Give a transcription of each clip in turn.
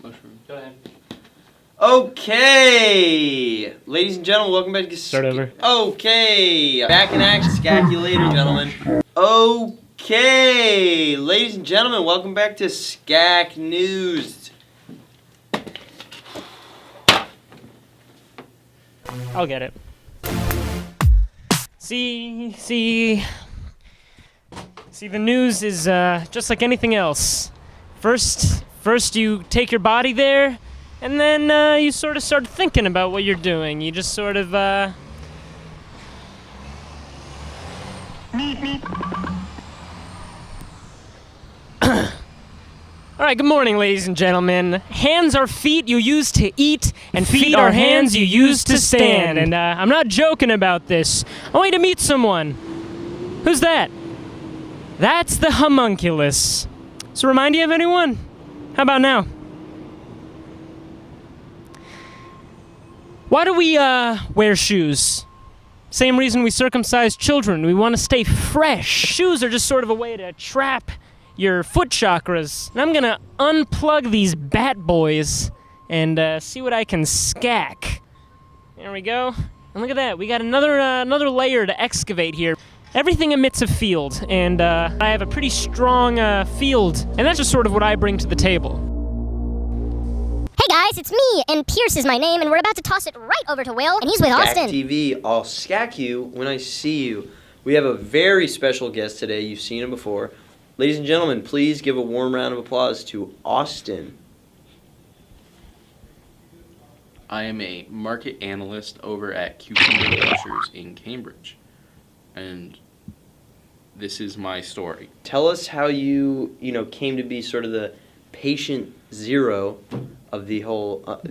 Mushroom. Go ahead. Okay, ladies and gentlemen, welcome back to Start over. Okay, back in action. SCAC you later, gentlemen. Okay, ladies and gentlemen, welcome back to SCAC News. I'll get it. See, the news is just like anything else. First you take your body there, and then you sort of start thinking about what you're doing. You just sort of, All right, good morning, ladies and gentlemen. Hands are feet you use to eat, and feet are hands you use to stand. And I'm not joking about this. I want you to meet someone. Who's that? That's the homunculus. Does it remind you of anyone? How about now? Why do we wear shoes? Same reason we circumcise children. We want to stay fresh. Shoes are just sort of a way to trap your foot chakras. And I'm gonna unplug these bat boys and see what I can skac. There we go. And look at that. We got another layer to excavate here. Everything emits a field, and I have a pretty strong field, and that's just sort of what I bring to the table. Hey guys, it's me, and Pierce is my name, and we're about to toss it right over to Will, and he's with Austin. SCAC TV, I'll SCAC you when I see you. We have a very special guest today. You've seen him before. Ladies and gentlemen, please give a warm round of applause to Austin. I am a market analyst over at Cucumber Pictures in Cambridge. And this is my story. Tell us how you came to be sort of the patient zero of the whole I'm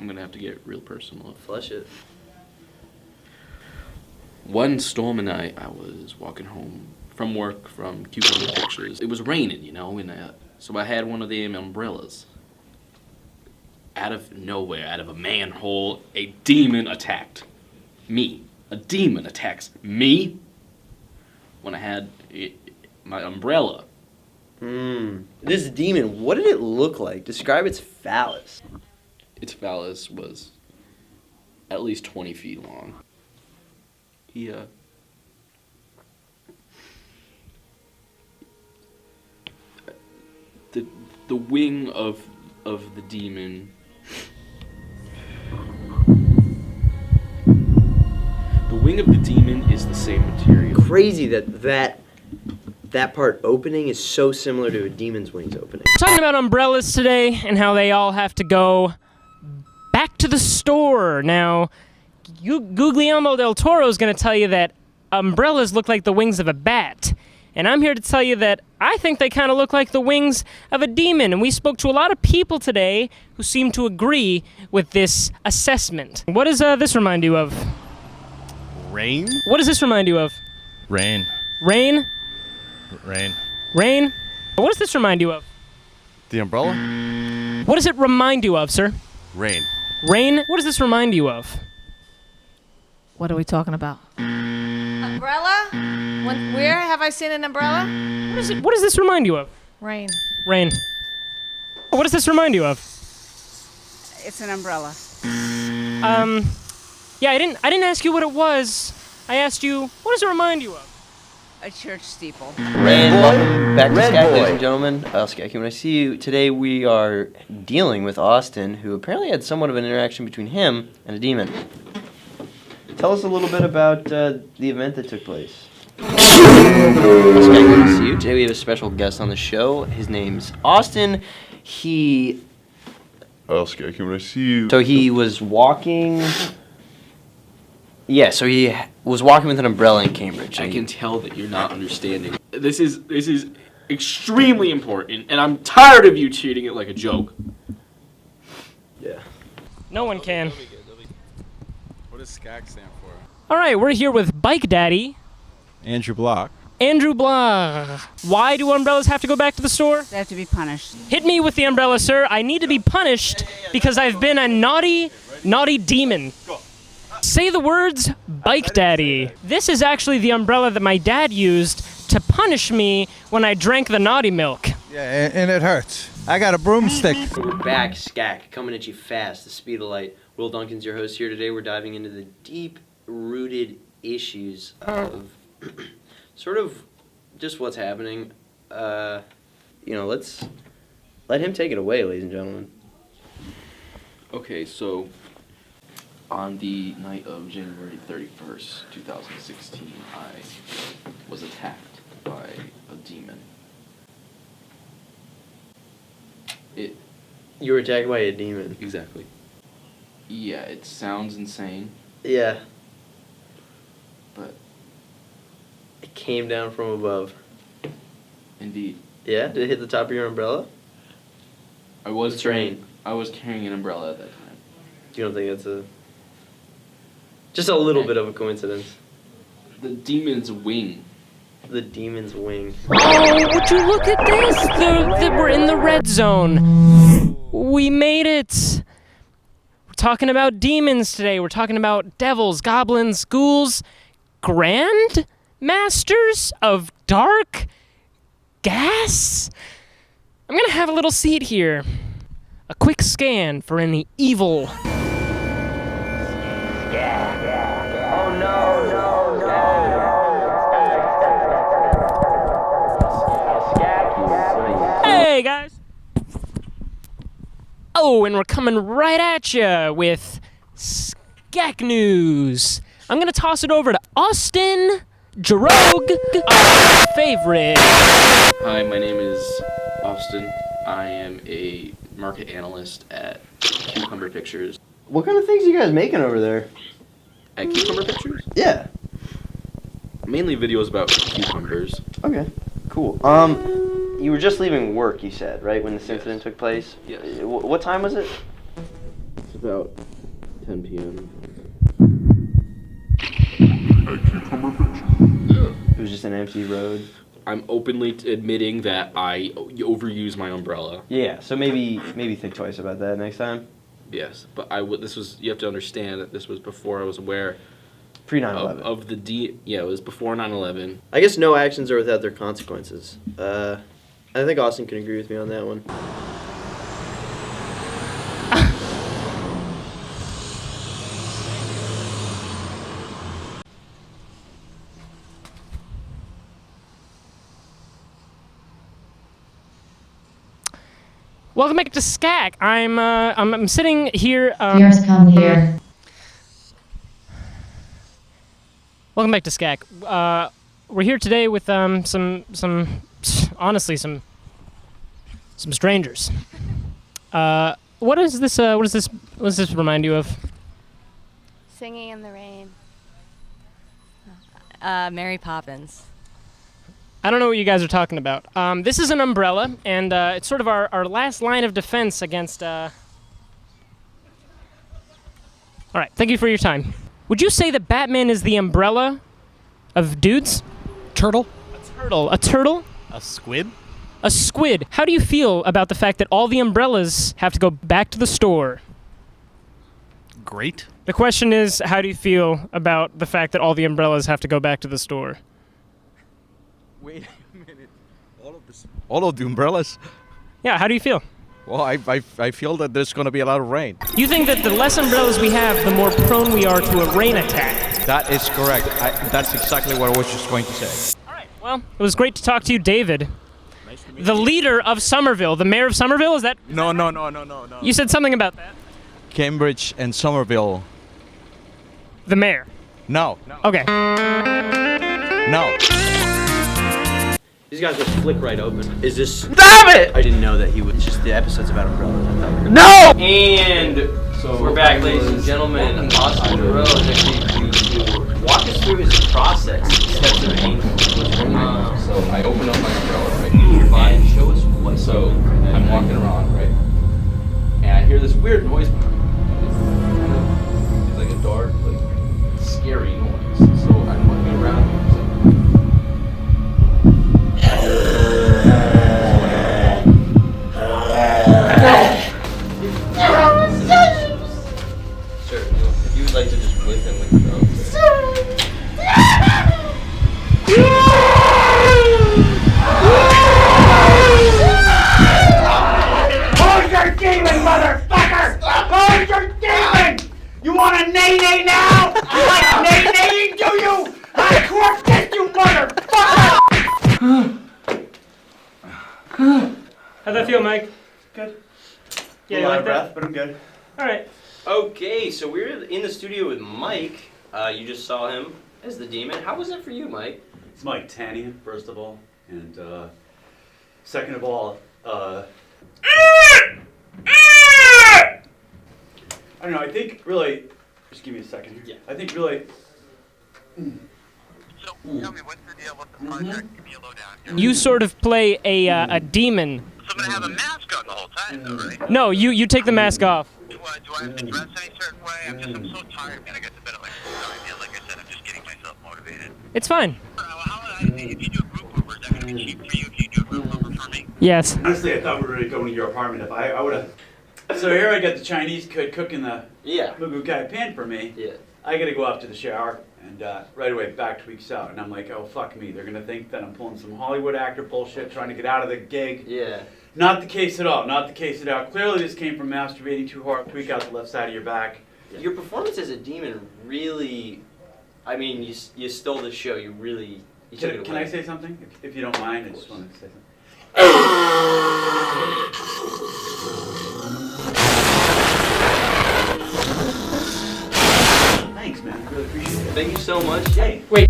gonna have to get real personal. Flesh it. One stormy night, I was walking home from work from Cucumber Pictures. It was raining, and so I had one of them umbrellas. Out of nowhere, out of a manhole, a demon attacked me. A demon attacks me when I had my umbrella. This demon, what did it look like? Describe its phallus. Its phallus was at least 20 feet long. The wing of the demon. The wing of the demon is the same material. Crazy that part opening is so similar to a demon's wings opening. Talking about umbrellas today and how they all have to go back to the store. Now, Guglielmo del Toro is going to tell you that umbrellas look like the wings of a bat. And I'm here to tell you that I think they kind of look like the wings of a demon. And we spoke to a lot of people today who seem to agree with this assessment. What does this remind you of? Rain? What does this remind you of? Rain. Rain? Rain. Rain? What does this remind you of? The umbrella? What does it remind you of, sir? Rain. Rain? What does this remind you of? What are we talking about? Umbrella? Where have I seen an umbrella? What does this remind you of? Rain. Rain. What does this remind you of? It's an umbrella. Yeah, I didn't ask you what it was. I asked you, what does it remind you of? A church steeple. Welcome back to SCAC, ladies and gentlemen. I'll SCAC you when I see you. Today we are dealing with Austin, who apparently had somewhat of an interaction between him and a demon. Tell us a little bit about the event that took place. SCAC, good to see you. Today we have a special guest on the show. His name's Austin. I'll SCAC you when I see you. So he was walking... Yeah, so he was walking with an umbrella in Cambridge. I can tell that you're not understanding. This is extremely important, and I'm tired of you treating it like a joke. Yeah. No one can. What does SCAK stand for? All right, we're here with Bike Daddy. Andrew Block. Andrew Blah. Why do umbrellas have to go back to the store? They have to be punished. Hit me with the umbrella, sir. I need to be punished because I've been a naughty demon. Say the words, Bike Daddy. This is actually the umbrella that my dad used to punish me when I drank the naughty milk. Yeah, and it hurts. I got a broomstick. We're back, SCAK, coming at you fast, the speed of light. Will Duncan's your host here today. We're diving into the deep-rooted issues of sort of just what's happening. Let's let him take it away, ladies and gentlemen. Okay, so on the night of January 31st, 2016, I was attacked by a demon. You were attacked by a demon. Exactly. Yeah, it sounds insane, Yeah. but It came down from above. indeed, Yeah? Did it hit the top of your umbrella? I was It's rain. carrying an umbrella at that time. You don't think that's just a little bit of a coincidence? The demon's wing. The demon's wing. Oh, would you look at this? We're in the red zone. We made it. We're talking about demons today. We're talking about devils, goblins, ghouls, grand masters of dark gas. I'm gonna have a little seat here. A quick scan for any evil. Hey guys! Oh, and we're coming right at ya with SCAK news. I'm gonna toss it over to Austin ᴬᵁᵀᵃᴺ, our favorite. Hi, my name is Austin. I am a market analyst at Cucumber Pictures. What kind of things are you guys making over there? At Cucumber Pictures? Yeah. Mainly videos about cucumbers. Okay. Cool. You were just leaving work, you said, right, when this incident took place? Yes. What time was it? It's about 10 p.m. It was just an empty road. I'm openly admitting that I overuse my umbrella. Yeah, so maybe think twice about that next time. Yes, but you have to understand that this was before I was aware Pre 9/11. of it was before 9/11. I guess no actions are without their consequences. I think Austin can agree with me on that one. Welcome back to SCAK. I'm sitting here. Pierce, come here. Welcome back to SCAK. We're here today with some strangers. What does this remind you of? Singing in the Rain. Mary Poppins. I don't know what you guys are talking about. This is an umbrella, and it's sort of our last line of defense against. All right, thank you for your time. Would you say that Batman is the umbrella of dudes? Turtle? A turtle? A squid? A squid. How do you feel about the fact that all the umbrellas have to go back to the store? Great. The question is, how do you feel about the fact that all the umbrellas have to go back to the store? Wait a minute. All of the umbrellas? Yeah, how do you feel? Well, I feel that there's going to be a lot of rain. You think that the less umbrellas we have, the more prone we are to a rain attack? That is correct. That's exactly what I was just going to say. All right, well, it was great to talk to you, David. Nice to meet the leader of Somerville, the mayor of Somerville, is that? No. You said something about that. Cambridge and Somerville. The mayor. No. Okay. No. These guys just flick right open. Is this? Stop it! I didn't know that he would. Just the episodes about umbrellas. I thought we were No! And so we're back, ladies and gentlemen. Austin ᴬᵁᵃᵃ is actually going to walk us through his process, steps of pain. So I open up my umbrella, right? And show us what. So I'm walking around, right? And I hear this weird noise behind me. It's like a dark, like scary noise. So I'm looking around. Sir, if you would like to just whip him with your own. How'd that feel, Mike? Good. Yeah, a you lot like of that? breath, but I'm good. All right. Okay, so we're in the studio with Mike. You just saw him as the demon. How was that for you, Mike? It's Mike Tannian, first of all, and second of all, I don't know. I think really, just give me a second here. Yeah. I think really. So tell me, what's the deal? What's the project? Give me a lowdown here. You sort of play a demon. So I'm gonna have a mask on the whole time, though, right? No, you take the mask off. Do I have to dress any certain way? I'm so tired, man. I got to bed at like 4 Like I said, I'm just getting myself motivated. It's fine. If you do a group Uber, is that gonna be cheap for you if you do a group Uber for me? Yes. Honestly, I thought we were going to go into your apartment. If I would have. So here I got the Chinese kid cooking the ᴬᵁᵀᵃᴺ for me. Yeah. I got to go out to the shower, and right away back tweaks out, and I'm like, oh fuck me. They're gonna think that I'm pulling some Hollywood actor bullshit, trying to get out of the gig. Yeah. Not the case at all. Not the case at all. Clearly, this came from masturbating too hard. Tweak out the left side of your back. Your performance as a demon really, I mean, you stole the show. You really. You took it away. Can I say something? If you don't mind, I just wanted to say something. Thanks, man. I really appreciate it. Thank you so much. Hey. Wait.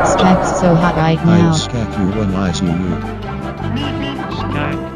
SCAK's so hot right now. SCAK, you when I see you.